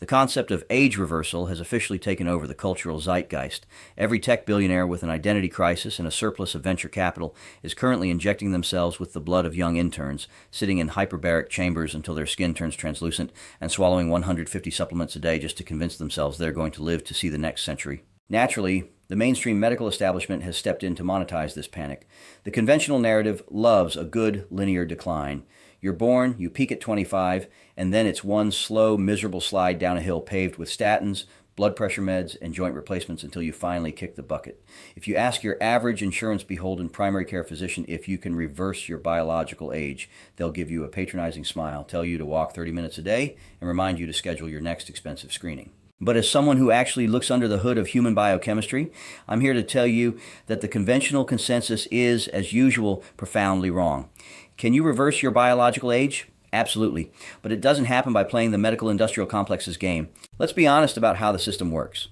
concept of age reversal has officially taken over the cultural zeitgeist. Every tech billionaire with an identity crisis and a surplus of venture capital is currently injecting themselves with the blood of young interns, sitting in hyperbaric chambers until their skin turns translucent, and swallowing 150 supplements a day just to convince themselves they're going to live to see the next century. Naturally, the mainstream medical establishment has stepped in to monetize this panic. The conventional narrative loves a good linear decline. You're born, you peak at 25, and then it's one slow, miserable slide down a hill paved with statins, blood pressure meds, and joint replacements until you finally kick the bucket. If you ask your average insurance-beholden primary care physician if you can reverse your biological age, they'll give you a patronizing smile, tell you to walk 30 minutes a day, and remind you to schedule your next expensive screening. But as someone who actually looks under the hood of human biochemistry, I'm here to tell you that the conventional consensus is, as usual, profoundly wrong. Can you reverse your biological age? Absolutely. But it doesn't happen by playing the medical industrial complex's game. Let's be honest about how the system works.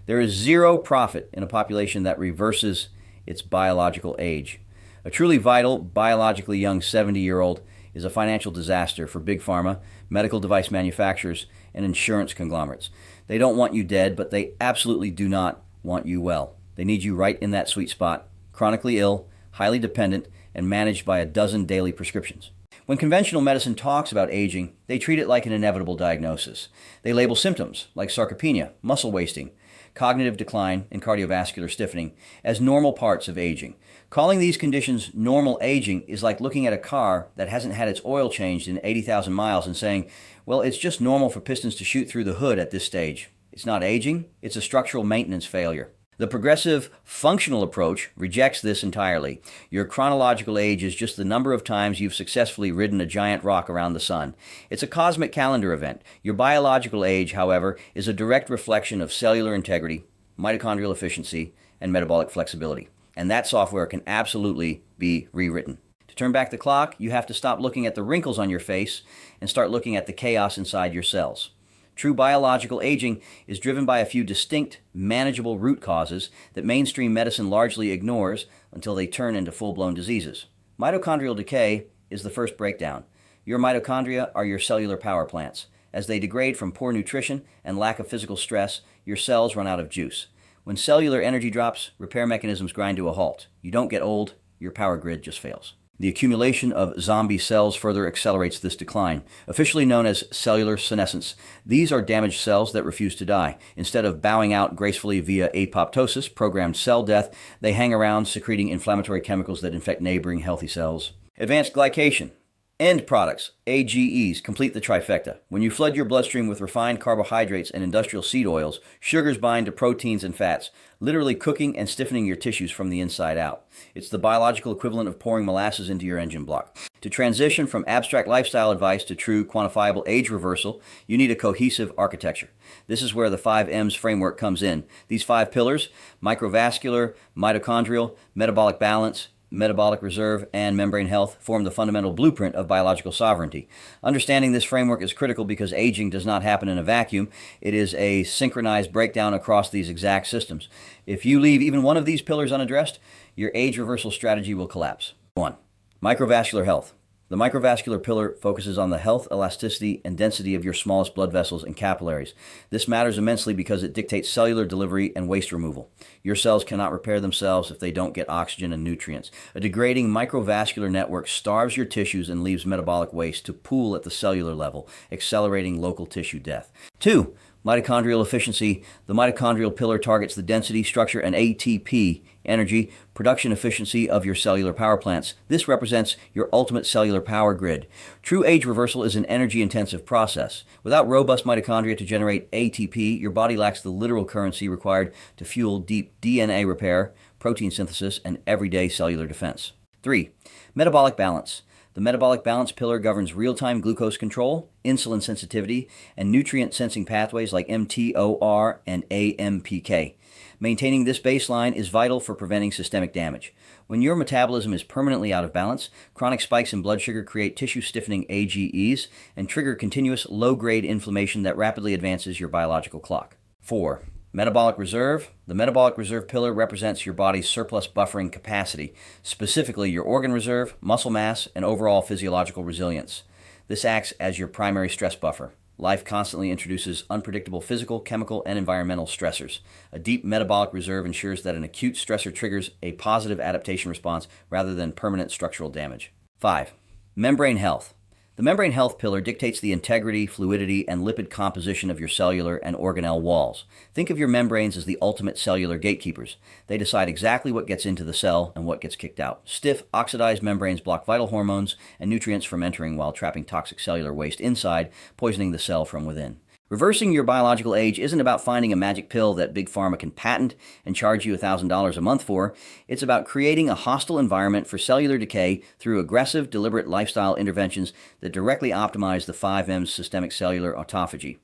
There is zero profit in a population that reverses its biological age. A truly vital, biologically young 70-year-old is a financial disaster for big pharma, medical device manufacturers, and insurance conglomerates. They don't want you dead, but they absolutely do not want you well. They need you right in that sweet spot, chronically ill, highly dependent, and managed by a dozen daily prescriptions. When conventional medicine talks about aging, they treat it like an inevitable diagnosis. They label symptoms like sarcopenia, muscle wasting, cognitive decline, and cardiovascular stiffening as normal parts of aging. Calling these conditions normal aging is like looking at a car that hasn't had its oil changed in 80,000 miles and saying, well, it's just normal for pistons to shoot through the hood at this stage. It's not aging, it's a structural maintenance failure. The progressive functional approach rejects this entirely. Your chronological age is just the number of times you've successfully ridden a giant rock around the sun. It's a cosmic calendar event. Your biological age, however, is a direct reflection of cellular integrity, mitochondrial efficiency, and metabolic flexibility. And that software can absolutely be rewritten. To turn back the clock, you have to stop looking at the wrinkles on your face and start looking at the chaos inside your cells. True biological aging is driven by a few distinct, manageable root causes that mainstream medicine largely ignores until they turn into full-blown diseases. Mitochondrial decay is the first breakdown. Your mitochondria are your cellular power plants. As they degrade from poor nutrition and lack of physical stress, your cells run out of juice. When cellular energy drops, repair mechanisms grind to a halt. You don't get old, your power grid just fails. The accumulation of zombie cells further accelerates this decline, officially known as cellular senescence. These are damaged cells that refuse to die. Instead of bowing out gracefully via apoptosis, programmed cell death, they hang around secreting inflammatory chemicals that infect neighboring healthy cells. Advanced glycation. End products, AGEs, complete the trifecta. When you flood your bloodstream with refined carbohydrates and industrial seed oils, sugars bind to proteins and fats, literally cooking and stiffening your tissues from the inside out. It's the biological equivalent of pouring molasses into your engine block. To transition from abstract lifestyle advice to true quantifiable age reversal, you need a cohesive architecture. This is where the 5Ms framework comes in. These 5 pillars, microvascular, mitochondrial, metabolic balance, metabolic reserve, and membrane health, form the fundamental blueprint of biological sovereignty. Understanding this framework is critical because aging does not happen in a vacuum. It is a synchronized breakdown across these exact systems. If you leave even one of these pillars unaddressed, your age reversal strategy will collapse. 1. Microvascular health. The microvascular pillar focuses on the health, elasticity, and density of your smallest blood vessels and capillaries. This matters immensely because it dictates cellular delivery and waste removal. Your cells cannot repair themselves if they don't get oxygen and nutrients. A degrading microvascular network starves your tissues and leaves metabolic waste to pool at the cellular level, accelerating local tissue death. 2. Mitochondrial efficiency. The mitochondrial pillar targets the density, structure, and ATP, energy, production efficiency of your cellular power plants. This represents your ultimate cellular power grid. True age reversal is an energy-intensive process. Without robust mitochondria to generate ATP, your body lacks the literal currency required to fuel deep DNA repair, protein synthesis, and everyday cellular defense. 3. Metabolic balance. The metabolic balance pillar governs real-time glucose control, insulin sensitivity, and nutrient-sensing pathways like mTOR and AMPK. Maintaining this baseline is vital for preventing systemic damage. When your metabolism is permanently out of balance, chronic spikes in blood sugar create tissue-stiffening AGEs and trigger continuous low-grade inflammation that rapidly advances your biological clock. 4. Metabolic reserve. The metabolic reserve pillar represents your body's surplus buffering capacity, specifically your organ reserve, muscle mass, and overall physiological resilience. This acts as your primary stress buffer. Life constantly introduces unpredictable physical, chemical, and environmental stressors. A deep metabolic reserve ensures that an acute stressor triggers a positive adaptation response rather than permanent structural damage. 5. Membrane health. The membrane health pillar dictates the integrity, fluidity, and lipid composition of your cellular and organelle walls. Think of your membranes as the ultimate cellular gatekeepers. They decide exactly what gets into the cell and what gets kicked out. Stiff, oxidized membranes block vital hormones and nutrients from entering while trapping toxic cellular waste inside, poisoning the cell from within. Reversing your biological age isn't about finding a magic pill that Big Pharma can patent and charge you $1,000 a month for. It's about creating a hostile environment for cellular decay through aggressive, deliberate lifestyle interventions that directly optimize the 5M's systemic cellular autophagy.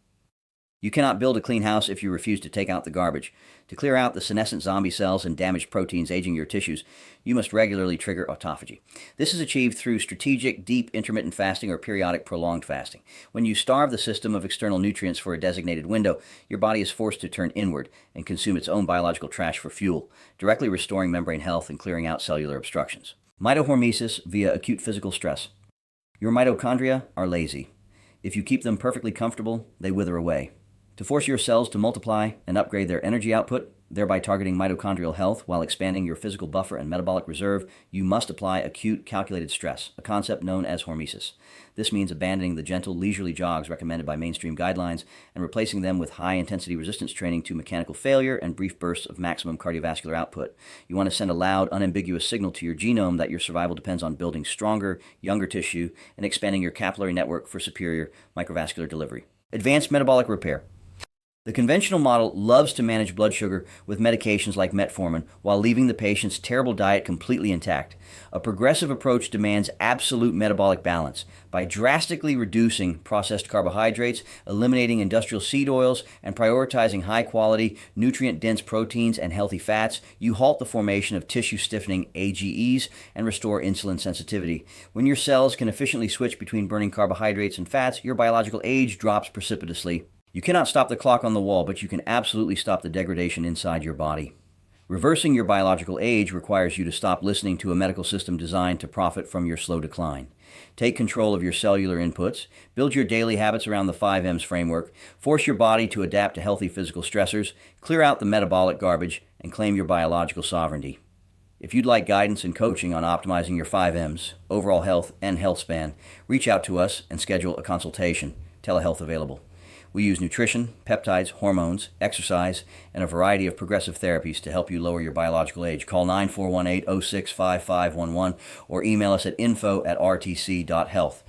You cannot build a clean house if you refuse to take out the garbage. To clear out the senescent zombie cells and damaged proteins aging your tissues, you must regularly trigger autophagy. This is achieved through strategic, deep, intermittent fasting or periodic prolonged fasting. When you starve the system of external nutrients for a designated window, your body is forced to turn inward and consume its own biological trash for fuel, directly restoring membrane health and clearing out cellular obstructions. Mitohormesis via acute physical stress. Your mitochondria are lazy. If you keep them perfectly comfortable, they wither away. To force your cells to multiply and upgrade their energy output, thereby targeting mitochondrial health while expanding your physical buffer and metabolic reserve, you must apply acute calculated stress, a concept known as hormesis. This means abandoning the gentle, leisurely jogs recommended by mainstream guidelines and replacing them with high-intensity resistance training to mechanical failure and brief bursts of maximum cardiovascular output. You want to send a loud, unambiguous signal to your genome that your survival depends on building stronger, younger tissue and expanding your capillary network for superior microvascular delivery. Advanced metabolic repair. The conventional model loves to manage blood sugar with medications like metformin while leaving the patient's terrible diet completely intact. A progressive approach demands absolute metabolic balance. By drastically reducing processed carbohydrates, eliminating industrial seed oils, and prioritizing high-quality, nutrient-dense proteins and healthy fats, you halt the formation of tissue-stiffening AGEs and restore insulin sensitivity. When your cells can efficiently switch between burning carbohydrates and fats, your biological age drops precipitously. You cannot stop the clock on the wall, but you can absolutely stop the degradation inside your body. Reversing your biological age requires you to stop listening to a medical system designed to profit from your slow decline. Take control of your cellular inputs, build your daily habits around the 5M's framework, force your body to adapt to healthy physical stressors, clear out the metabolic garbage, and claim your biological sovereignty. If you'd like guidance and coaching on optimizing your 5M's, overall health, and health span, reach out to us and schedule a consultation. Telehealth available. We use nutrition, peptides, hormones, exercise, and a variety of progressive therapies to help you lower your biological age. Call 9418-065511 or email us at info@ARTC.health.